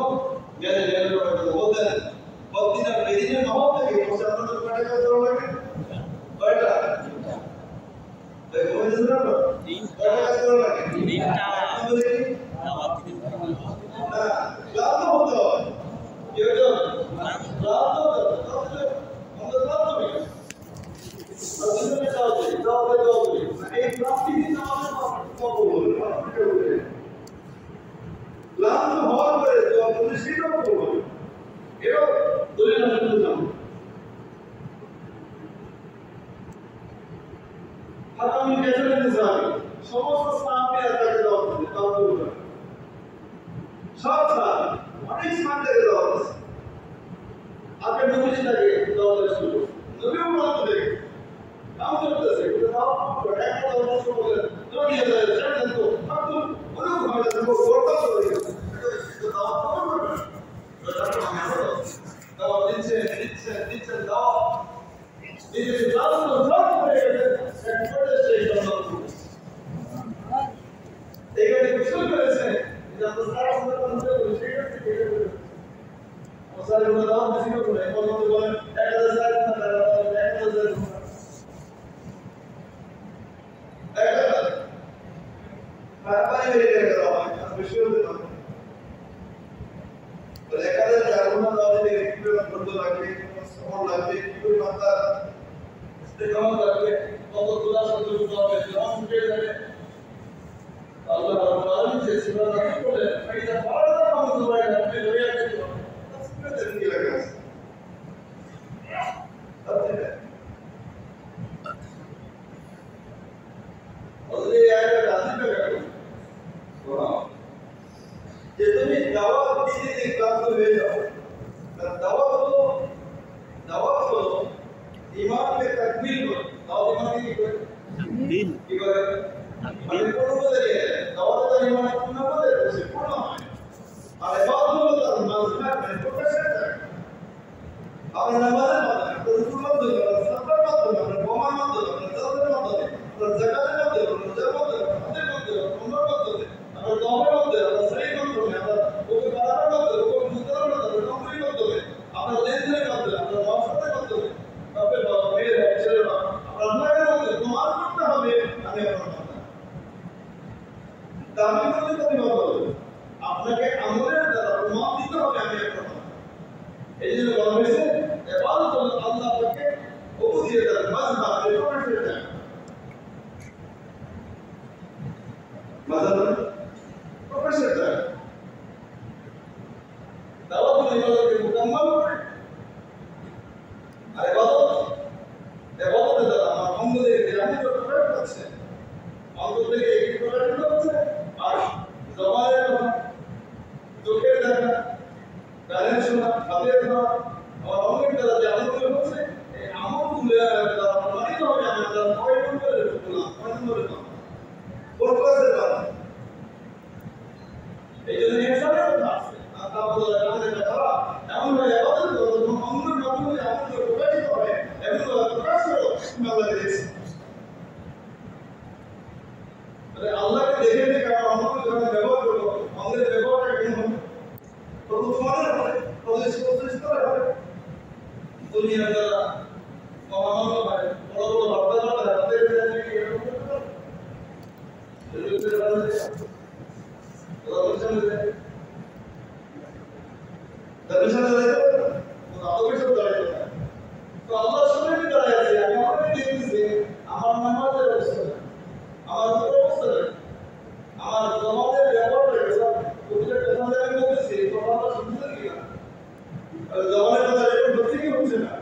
জ্ঞানে জ্ঞানের কথা বলতেন বদিনের বেদিনের মাহল থেকে বসে আপনাদের কয়টা কাজ করা লাগে কয়টা দেখো বুঝলেন না কয়টা কাজ করা লাগে তিনটা দাওয়াত দিতে না ক্লান্ত হতে হয় কি হলো ক্লান্ত হতে আমাদের ক্লান্ত হবে বদিনের দাওয়াত এই ক্লান্তি দিন আমাদের কবুল হবে ক্লান্ত হওয়ার পরে দোয়া করলে সেটাও কবুল হবে এও দলিল আছে বুঝলাম হাতামি কেসে নিজামি সমস্ত সাহাবী আল্লাহকে দাওয়াত দিতে দাওয়াত দিতে সব সাহাবী অনেক সাহাবীকে দাওয়াত দিতে আপনি নবীজি তাকে দাওয়াত দিতে শুরু নবীও বলতে দেখে নাম করতেছে কিন্তু দাওয়াত করে একটা দাওয়াত শুরু করে নবী যায় জানেন তো আপনি ওরকম ভাবে তো করতে হবে দাওয়াত করবে দাওয়াত দিচ্ছে দাওয়াত দিচ্ছে দাওয়াত করে গেছে সেক্টরে সেই দাওয়াত এখানে কিছু করেছে যে আমরা সারা সময় বলতে সেটা থেকে ওসারে বলে দাওয়াত বেশি করে বলতে বলেন 1000 টাকা 1000 বারবার বেরিয়ে গেল আমি বেশি হতে না তো একাদে জাগুনা দাওয়াত দিয়ে কিভাবে করতে লাগবে সময় লাগবে কিভাবে মাথা ইস্তেকামত লাগবে কত দোয়া সহ্য করতে হবে যেমন উঠে যাবে আল্লাহ রাব্বুল আলামিন যে সূরা নাযিল করলেন ফাইদা ফারাদা ফামদু বাইনা আপনি ধরে রাখতে হবে তাসবিহতে কি লাগা আছে তাতে ওই আয়াত আজিবে গেল যে তুমি দাওয়াত দিতে ক্লান্ত হয়ে যাও কারণ দাওয়াত হলো ইমানকে তাকবীর করে দাওয়াত ইমানকে কি করে দিন কি করে মানে কোন বলে দাওয়াত ইমানের কোন বলে সে কোন আর ইবাদত হলো তার মাঝখানে মানে প্রকাশের জায়গা আপনি নামাজের মাধ্যমে রসুলের মাধ্যমে সালাতের মাধ্যমে বোমার মাধ্যমে জাকাতের মাধ্যমে জাকাতের মাধ্যমে রোজার মাধ্যমে হজের মাধ্যমে উমরার মাধ্যমে আমরা দমের মাধ্যমে আমরা সহির মাধ্যমে আমরা ওকে কারার মাধ্যমে ওকে মুদ্রার মাধ্যমে নকরির মাধ্যমে আমরা লেনদেনের মাধ্যমে আমরা ব্যবসার মাধ্যমে তবে মেয়ের ছেলেরা আমরা আল্লাহর মাধ্যমে প্রমাণ করতে হবে আমি আপনার মাধ্যমে দামি করতে তুমি বলবে আপনাকে আমলের দ্বারা প্রমাণ দিতে হবে আমি আপনার মাধ্যমে এই জন্য বলা হয়েছে ইবাদত হলো আল্লাহ পাকে উবুদিয়তের মাযহাব প্রকাশের জায়গা মাযহাব প্রকাশের জায়গা দাওয়াত হলো ইবাদতকে মুকাম্মাল করে আর ইবাদতের দ্বারা আমার অঙ্গদের গ্রামে প্রকাশ পাচ্ছে অঙ্গ থেকে একটি প্রকাশ হচ্ছে আর জবানের কথা চোখের দেখা কানের শোনা হাতের ধরা আমার অনেক দ্বারা যে আমলগুলো হচ্ছে এই আমলগুলো দ্বারা প্রমাণিত হবে আমি দ্বারা কয় নম্বরে বললাম কয় নম্বরে কোন ক্লাসে পাবো এই জন্য ইহসানের কথা আছে। আর তারপরে আমাদের দেখা এমন ভাবে ইবাদত করো যখন অন্যের মাধ্যমে আমাদের প্রকাশিত হয় এমন ভাবে প্রকাশ করো আল্লাহ দেখছে। আল্লাহকে দেখে দেখে আমাদের যখন ব্যবহার করবো আমাদের ব্যবহারটা কেমন হবে? তোমাদের হবে প্রতিষ্ঠিত হবে দুনিয়ার দ্বারা মহামান্য হয় বড় বড় ভাবনা হয় আমাদের এরকম করতে পারে তো আল্লাহ শুনে দাঁড়ায় আছে আমি আমাকে দেখতেছি আমার নামাজের অবস্থা আমার অবস্থা আমার জমাদের ব্যবহার প্রতিটা কথা আমি বলতেছি তোমরা শুনছেন কিনা জমানের কথা এরকম হচ্ছে কি হচ্ছে না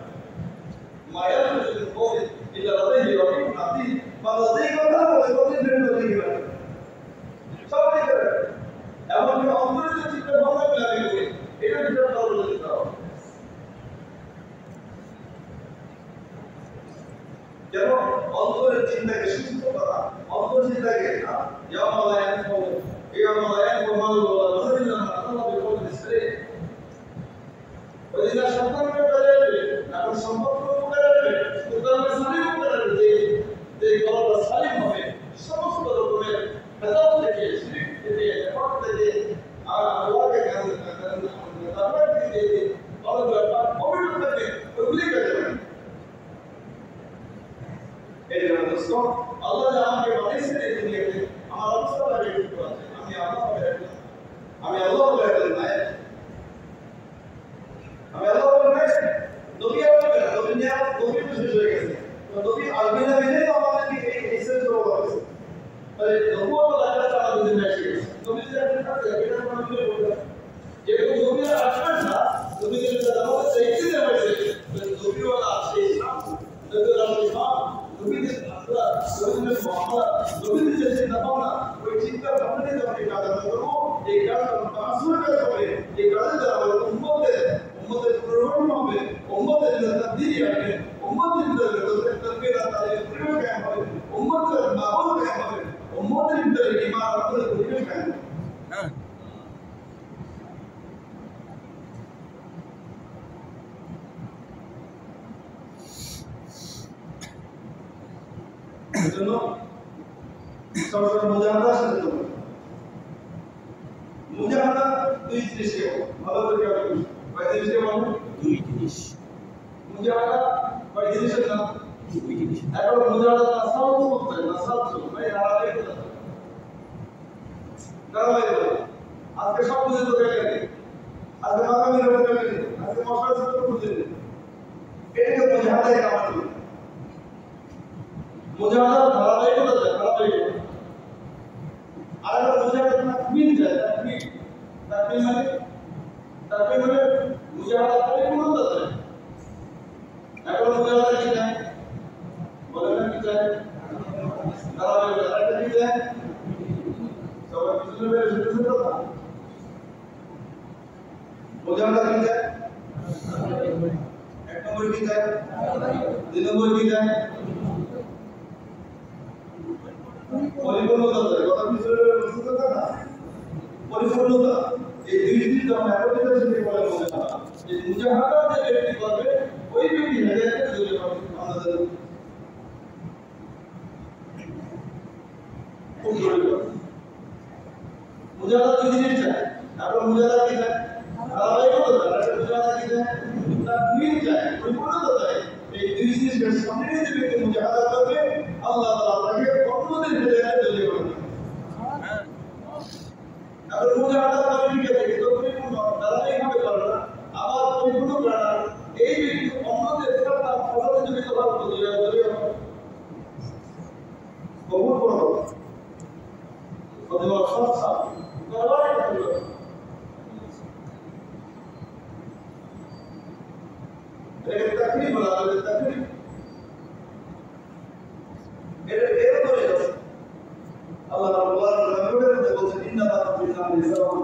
মায়া হচ্ছে বলে এটা রাতে রবি নাতি বা রাতেই কথা বলে বলে বের করে দিবে সব ঠিক আছে এমনকি অন্তরে যে চিন্তা ভাবনা লাগে বলে এটা বিচার করা বলে দিতে হবে যেন অন্তরের চিন্তাকে সুস্থ করা অন্তর চিন্তাকে না ইয়ামালায়ান মাল বলা নজরিল্লাহ আল্লাহ বিকল দিছে ওইটা সম্পর্ক করে এখন সম্পর্ক করে সুতরাং সালিম করে যে গলাটা সালিম হবে সমস্ত রকমের ভেদাল থেকে শিরক থেকে নেফাক থেকে আর আল্লাহকে তারপর থেকে আল্লাহ পবিত্র থেকে ওগুলি কাজে লাগে এই জন্য দোস্ত আল্লাহ যে আমাকে বানিয়েছে এই দুনিয়াতে আমার অবস্থা লাগে একটু আছে আমি আল্লাহ বলে নাই আমি আল্লাহ বলে নাই নবী বলে না নবী শেষ হয়ে গেছে তো নবী আলবিনা মিলে তো আমাদেরকে এই সেন্স করে বলেছে তাহলে নবুয়ত লাগাতে আমাদের দিন এসে গেছে নবী যে একটা থাকে এটা আমরা মিলে বলতে যেহেতু নবী আসবেন না নবী যে আমাদের চাইতে হয়েছে নবী ওয়ালা আছে ইসলাম নবী ওয়ালা ইসলাম নবী যে আমরা নবী মোহাম্মদ নবী যে চিন্তা ভাবনা ওই চিন্তা ভাবনা যখন এই কাজ আমরা করবো এই কাজ আমরা আসলে কাজ হবে এই কাজে দ্বারা আমরা উম্মতের প্রয়োজন হবে উম্মতের জন্য তাবদীল আসবে উম্মতের জন্য তাকবীর তাদের পরিবেশ কায়েম হবে উম্মতের মাহবুব কায়েম হবে উম্মতের ভিতরে ঈমান রাখলে পরিবেশ কায়েম হবে হ্যাঁ এজন্য সরকার মুজাহাদা সাথে তো মুজাহাদা দুই জিনিসকে ভালো করে খেয়াল করুন কয় জিনিসকে বলুন দুই জিনিস মুজাহাদা কয় জিনিসের নাম দুই জিনিস এখন মুজাহাদা নাসাল করতে নাসাল মানে আরামে করতে কারণে আজকে সব বুঝে তো গেলে আজকে মাকামি রোড গেলে আজকে মশলা সব বুঝে এটাকে মুজাহাদায় কাজ করে মুজাহাদা ধারাবাহিকতা ধারাবাহিকতা আর মুজাহাদা তাকমিল যায় তাকমিল মানে মুজাহাদা পরিপূর্ণতা যায় এখন মুজাহাদা কি যায় বলে না কি যায় ধারাবাহিকতা এটা কি যায় সবাই কিছু বের হচ্ছে তো মুজাহাদা কি যায় এক নম্বর কি যায় দুই নম্বর কি যায় পরিপূর্ণতা কথা বিষয়ে বুঝতে না পরিপূর্ণতা এই দুই দিন যখন একত্রিত হয়েছে বলে মনে হয় যে মুজাহাদা যে ব্যক্তি করবে ওই ব্যক্তি হেদায়েতের জন্য আমাদের খুব জরুরি মুজাহাদা দুই দিনের চাই তারপর মুজাহাদা কি চাই ধারাবাহিকতা চাই মুজাহাদা কি চাই তাকমিল চাই পরিপূর্ণতা চাই এই দুই জিনিসকে সামনে নিয়ে যে ব্যক্তি মুজাহাদা করবে আল্লাহ তাআলা তাকে অন্যদের হেদায়েতের জন্য করবে अगर मुझे आता है तो ठीक है तो परिपूर्ण ধারাবাহিকভাবে করবে না আবার পরিপূর্ণ করে না এই ব্যক্তি অন্যদের সাথে ফলাতে যদি ব্যবহার করতে যায় কবুল করো অথবা সৎসা করবাই করবে এর তাকলিফ বলা হয় তাকলিফ এর করে আল্লাহ রাব্বুল আলামিন বলেছেন ইন্নামা তাকলিফুনা লিসাওয়ান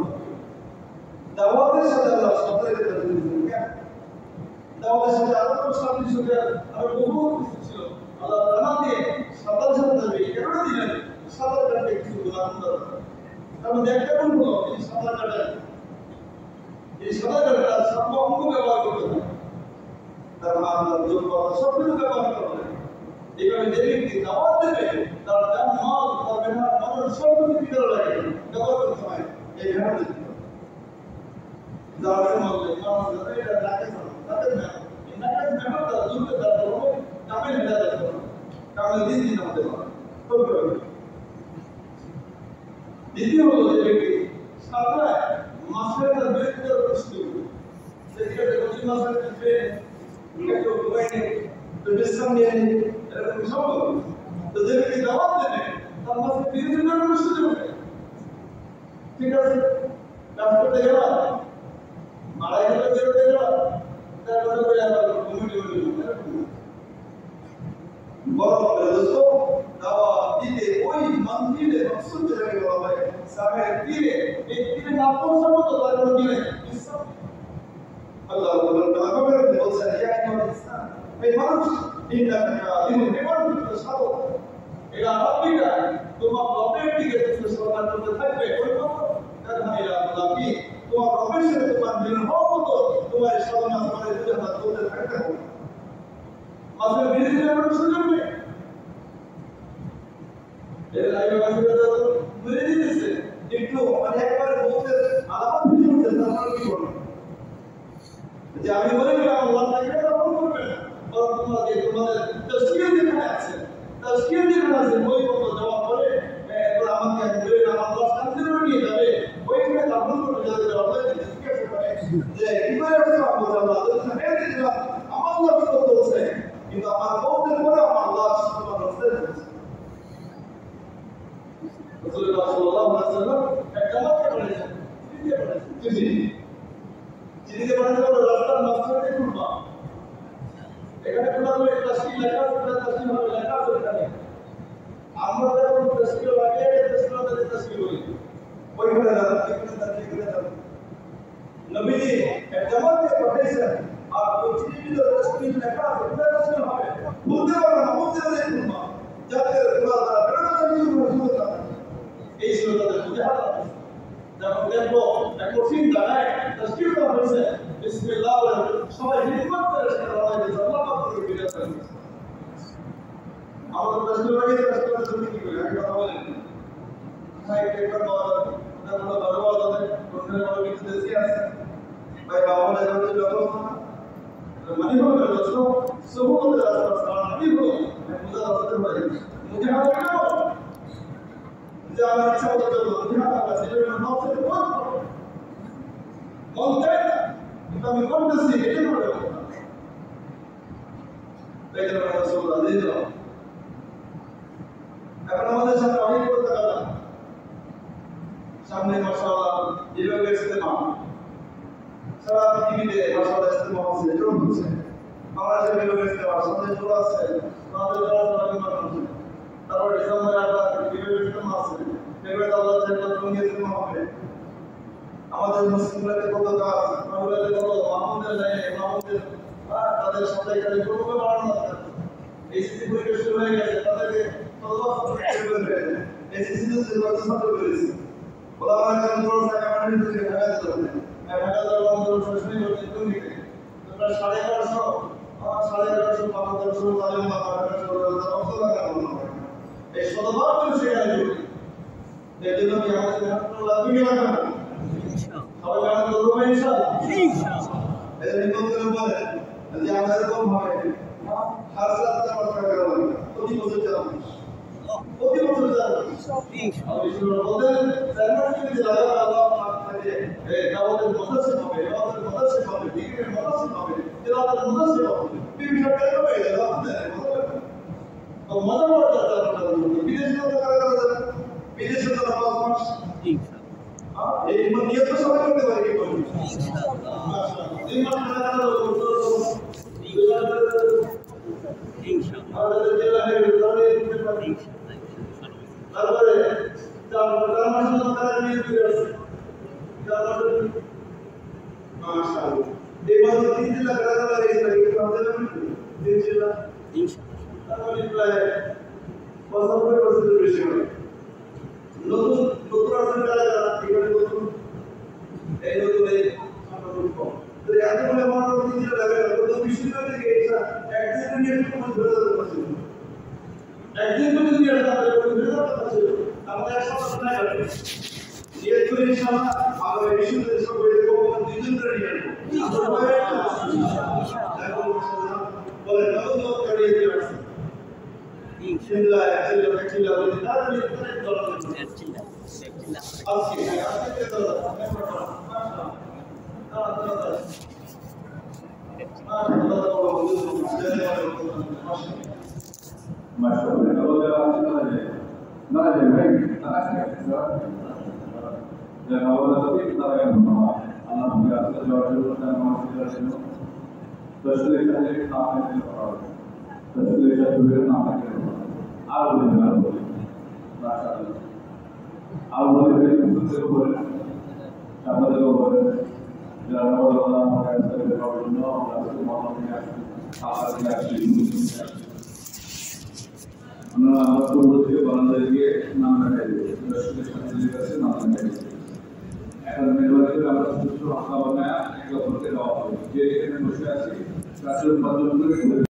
দাওয়াতের সাথে আল্লাহ সাথে দিয়েছেন দাওয়াতের সাথে আরো সাথে সাথে আরো বহু কিছু ছিল আল্লাহ জানাতে সাথে সাথে কেন দিলেন সাথে সাথে কিছু গুনাহ করে কারণ একটা কোন হলো এই সাঁতার কাটা, এই সাঁতার কাটা সব অঙ্গ ব্যবহার করতে হবে, তার মাথা যোগ্যতা সব কিছু ব্যবহার করতে হবে। এইভাবে যে ব্যক্তি দাওয়াত দেবে তার যান মাল তার মেহনত মানুষ সব কিছু ভিতরে লাগে ব্যবহার করতে হয়। এই মেহনত দিতে হবে যারা মানলে মানুষ এটা লাগে তাদের মেহনত এই নাকাজ মেহনত তার দুটো তার হবে কামে মেলা যাবে কামে দিন দিন আমাদের হবে। দ্বিতীয় হলো যে ব্যক্তি সাঁতরায় মাছের তার বিরুদ্ধে প্রস্তুত সেক্ষেত্রে প্রতি মাসের ক্ষেত্রে একটু ঘুমাইনি তো বিশ্রাম নিয়ে নি এরকম সম্ভব। তো যে ব্যক্তি দাওয়াত দেবে তার মাছের বিরুদ্ধে প্রস্তুত হবে, ঠিক আছে। কাজ করতে গেলাম মারাই হলে বেরোতে গেলাম তারপরে করে আবার কমিটি বড় দোস্ত দাওয়াত দিতে ওই মন্দিরে মকসুদ যেটাকে বলা হয় সাহেব তীরে, এই তীরে না পৌঁছাবো তো তার কোনো দিনে আল্লাহ বলছেন এই মানুষ সাধক এরা রব্বিকা তোমার রবের দিকে সরকার করতে থাকবে ওই মতো তোমার রবের সাথে তোমার মিলন হওয়ার মতো তোমার সাধনা তোমার করতে থাকতে হবে। মাঝে বিরোধী সুযোগ নেই এর আগে মেরে দিতেছে একটু মানে একবারে বলতে আলাদা ভিডিওতে তারপর কি বলবো যে আমি বলে গেলাম আল্লাহ তাকে কবুল করবে না, বরং তোমাদের তাসকিয়া যেখানে আছে তাসকিয়া যেখানে আছে ওই মতো জবাব করে এরপর আমাকে বলে আমার আল্লাহ শান্তি নিয়ে যাবে ওইখানে কবুল করবে যাদের আল্লাহ জিজ্ঞাসা করে যে কিভাবে আল্লাহ মেরে দিলাম আমার আল্লাহ কি বলছে কিন্তু আমার বলতে পরে আমার আল্লাহ সুবহানাহু ওয়া তাআলা রাসূলুল্লাহ সাল্লাল্লাহু আলাইহি ওয়াসাল্লাম একটা কথা বলেছেন চিনিতে বানাতে হলো রাস্তার মাঝখানে খুলবা এখানে খোলা হলে তাসকিল লেখা আছে তাসকিল হবে লেখা আছে এখানে আমরা যখন তাসকিল লাগে তাসকিল বলি ওইখানে দাঁড়ান এখানে দাঁড়িয়ে করে দাঁড়ান নবীজি জামাতে পাঠাইছেন আর ওই চিনিতে তাসকিল লেখা আছে এটা তাসকিল হবে বলতে পারবে না বলতে পারবে খুলবা যাতে খোলা দাঁড়া এই ছিল তাদের মুজাহাদা। যখন দেখবো একটা কঠিন জায়গায় তাসকিল করা হয়েছে বিসমিল্লাহ বলে সবাই হিম্মত করে সেটা বলা হয়েছে আল্লাহ পাক থেকে বিদায় করে আমাদের তাসকিল লাগে তাসকিল শুনতে কি করে একটা কথা বলেন ভাই একবার বলা না বলা দরবার আছে কোনখানে বড় কিছু দেশি আছে ভাই বাবা না যাচ্ছে ব্যবস্থা মানে হলো দোস্ত সবুতের রাস্তা আমি হলো মুজাহাদা হতে পারে মুজাহাদা কেন যে আমার ইচ্ছা মতো চলবো মুজাহাদা আছে এটা নফসের পথ মন চায় না কিন্তু আমি করতেছি এটা করে তাই জন্য রাসূলুল্লাহ দিয়ে দিল। এখন আমাদের সাথে অনেক করতে গেলাম সামনে মাশাআল্লাহ যেভাবে ইস্তেমা সারা পৃথিবীতে মাশাআল্লাহ ইস্তেমা হচ্ছে জোর হচ্ছে বাংলাদেশে যেভাবে ইস্তেমা সামনে জোর আছে আমাদের জোর তারপর ডিসেম্বরে আবার যেভাবে ইস্তেমা আছে ফেব্রুয়ারি আল্লাহ যেটা দুনিয়া ইস্তেমা হবে আমাদের মুসলিমদের কত কাজ আমাদের কত মাহমুদের লাইনে মাহমুদের তাদের সাথে এখানে গ্রুপে বাড়ানো আছে এসএসসি পরীক্ষা শুরু হয়ে গেছে তাদেরকে এসএসসি তো যেভাবে ছাত্র করেছে ওরা আমাদের আন্দোলন থেকে আমাদের দিকে ঢাকা যেতে হবে ঢাকা যাওয়ার আন্দোলন সরাসরি করতে তুমি তোমরা 1150 1500 তালিম বা 1500 অর্থ লাগা এই শতবার করে সেখানে জড়িত এর জন্য কি আমাদের মেহনত লাগবে কি লাগবে না সবাই মেহনত করবো ইনশাআল্লাহ এর নিবন্ধন বলে যে আমাদের কম হবে হার সাথে আমার টাকা লাগবে প্রতি বছর যাবে প্রতি বছর যাবে ইনশাআল্লাহ বলেন জান্নাতে যে লাগা আল্লাহ পাক থেকে দাওয়াতের মুদাসসির হবে দাওয়াতের মুদাসসির হবে ডিগ্রির মুদাসসির হবে তেলাওয়াতের মুদাসসির হবে বিভিন্ন টাকা হবে তো মজা পড়ে যাবে বিদেশে তো টাকা যাবে বিদেশে তো 5 মাস ইনশাআল্লাহ এই নিয়ত সবাই করতে পারে কি বলবো ইনশাআল্লাহ মাশাআল্লাহ এই মাস টাকা ইনশাআল্লাহ আমাদের জেলায় তাহলে তারপরে তার মাসে টাকা নিয়ে দিয়েছে তারপরে মাশাআল্লাহ এই মাসে 3 লাখ টাকা লাগিয়েছে কিন্তু আমাদের 3 লাখ ইনশাআল্লাহ তাহলে প্রায় 75% বেশি হবে নতুন নতুন আসলে যারা এখানে নতুন এই নতুন এই তো এতগুলো মানুষ দিতে লাগে তো বিশ্ববিদ্যালয় থেকে এটা একদিন নিয়ে কোনো ধরে ধরে পাচ্ছি একদিন মধ্যে দিয়ে আসলে ধরে ধরে পাচ্ছি আমাদের সব না করে নিয়ে তো ইনশাআল্লাহ আমরা বিশ্ববিদ্যালয় সব বলে দেবো দুজন ধরে নিয়ে আসবো বলে নতুন করে দিয়ে আসবো ইনশাআল্লাহ একচুয়ালি বলে তাহলে আজকে Masyaallah, kalau dia nada de baik, dan awal tapi kita yang bernama Allah biasa jauh dan masih ada tersulit saja nama itu orang tersulit saja nama itu orang boleh masyaallah boleh itu boleh apa itu boleh dan Allah akan terus berdoa dan semuanya akan terjadi আমরা পূর্ব থেকে বারান্দায় গিয়ে নাম লেখাই দিই দর্শকের সাথে কাছে নাম লেখাই দিই এখন নির্বাচিত আমরা সুস্থ আঁকা বানায় একে অপরকে দেওয়া হবে যে এখানে বসে আছি কাছে উপার্জন করে